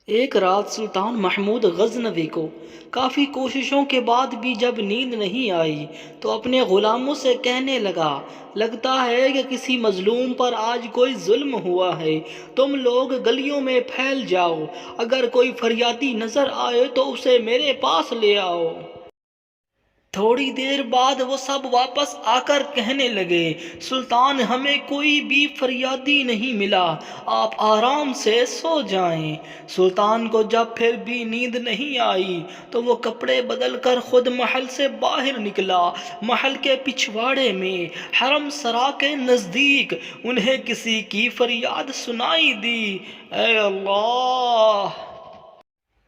ایک رات سلطان محمود غزنوی کو کافی کوششوں کے بعد بھی جب نیند نہیں آئی تو اپنے غلاموں سے کہنے لگا، لگتا ہے کہ کسی مظلوم پر آج کوئی ظلم ہوا ہے۔ تم لوگ گلیوں میں پھیل جاؤ، اگر کوئی فریادی نظر آئے تو اسے میرے پاس لے آؤ۔ تھوڑی دیر بعد وہ سب واپس آ کر کہنے لگے، سلطان ہمیں کوئی بھی فریادی نہیں ملا، آپ آرام سے سو جائیں۔ سلطان کو جب پھر بھی نیند نہیں آئی تو وہ کپڑے بدل کر خود محل سے باہر نکلا۔ محل کے پچھواڑے میں حرم سرا کے نزدیک انہیں کسی کی فریاد سنائی دی، اے اللہ!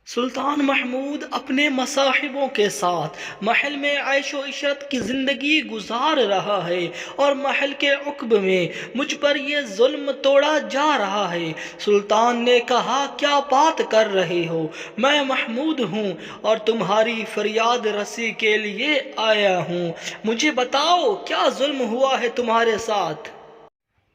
سلطان محمود اپنے مصاحبوں کے ساتھ محل میں عیش و عشرت کی زندگی گزار رہا ہے اور محل کے عقب میں مجھ پر یہ ظلم توڑا جا رہا ہے۔ سلطان نے کہا، کیا بات کر رہے ہو؟ میں محمود ہوں اور تمہاری فریاد رسی کے لیے آیا ہوں۔ مجھے بتاؤ، کیا ظلم ہوا ہے تمہارے ساتھ؟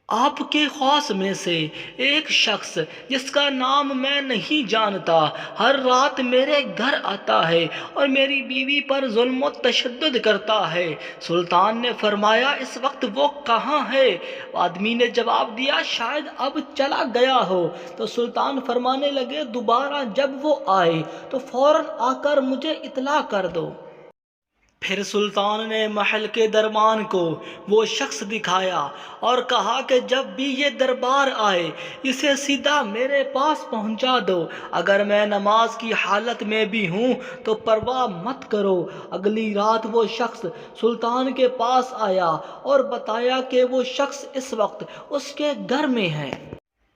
آپ کے خواص میں سے ایک شخص جس کا نام میں نہیں جانتا ہر رات میرے گھر آتا ہے اور میری بیوی پر ظلم و تشدد کرتا ہے۔ سلطان نے فرمایا، اس وقت وہ کہاں ہے؟ آدمی نے جواب دیا، شاید اب چلا گیا ہو۔ تو سلطان فرمانے لگے، دوبارہ جب وہ آئے تو فوراً آ کر مجھے اطلاع کر دو۔ پھر سلطان نے محل کے دربان کو وہ شخص دکھایا اور کہا کہ جب بھی یہ دربار آئے اسے سیدھا میرے پاس پہنچا دو، اگر میں نماز کی حالت میں بھی ہوں تو پرواہ مت کرو۔ اگلی رات وہ شخص سلطان کے پاس آیا اور بتایا کہ وہ شخص اس وقت اس کے گھر میں ہے۔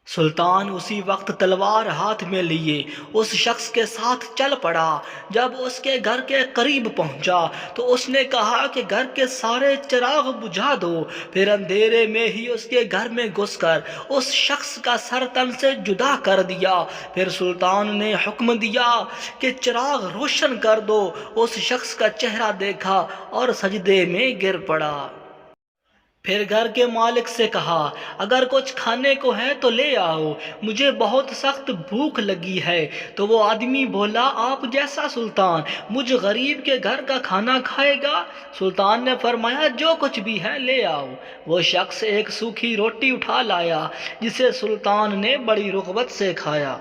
سلطان اسی وقت تلوار ہاتھ میں لیے اس شخص کے ساتھ چل پڑا۔ جب اس کے گھر کے قریب پہنچا تو اس نے کہا کہ گھر کے سارے چراغ بجھا دو۔ پھر اندھیرے میں ہی اس کے گھر میں گھس کر اس شخص کا سر تن سے جدا کر دیا۔ پھر سلطان نے حکم دیا کہ چراغ روشن کر دو۔ اس شخص کا چہرہ دیکھا اور سجدے میں گر پڑا۔ پھر گھر کے مالک سے کہا، اگر کچھ کھانے کو ہے تو لے آؤ، مجھے بہت سخت بھوک لگی ہے۔ تو وہ آدمی بولا، آپ جیسا سلطان مجھ غریب کے گھر کا کھانا کھائے گا؟ سلطان نے فرمایا، جو کچھ بھی ہے لے آؤ۔ وہ شخص ایک سوکھی روٹی اٹھا لایا جسے سلطان نے بڑی رغبت سے کھایا۔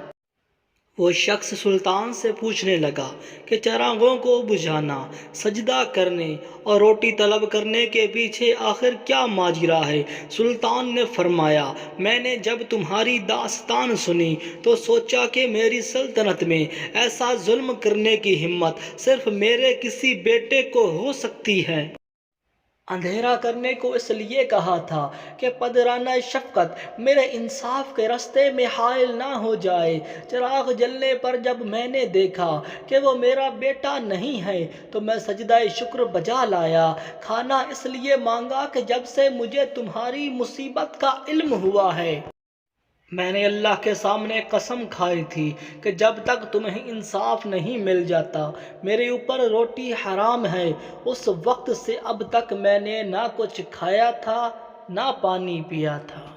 وہ شخص سلطان سے پوچھنے لگا کہ چراغوں کو بجھانا، سجدہ کرنے اور روٹی طلب کرنے کے پیچھے آخر کیا ماجرا ہے؟ سلطان نے فرمایا، میں نے جب تمہاری داستان سنی تو سوچا کہ میری سلطنت میں ایسا ظلم کرنے کی ہمت صرف میرے کسی بیٹے کو ہو سکتی ہے۔ اندھیرا کرنے کو اس لیے کہا تھا کہ پدرانہ شفقت میرے انصاف کے رستے میں حائل نہ ہو جائے۔ چراغ جلنے پر جب میں نے دیکھا کہ وہ میرا بیٹا نہیں ہے تو میں سجدہ شکر بجا لایا۔ کھانا اس لیے مانگا کہ جب سے مجھے تمہاری مصیبت کا علم ہوا ہے میں نے اللہ کے سامنے قسم کھائی تھی کہ جب تک تمہیں انصاف نہیں مل جاتا میرے اوپر روٹی حرام ہے۔ اس وقت سے اب تک میں نے نہ کچھ کھایا تھا نہ پانی پیا تھا۔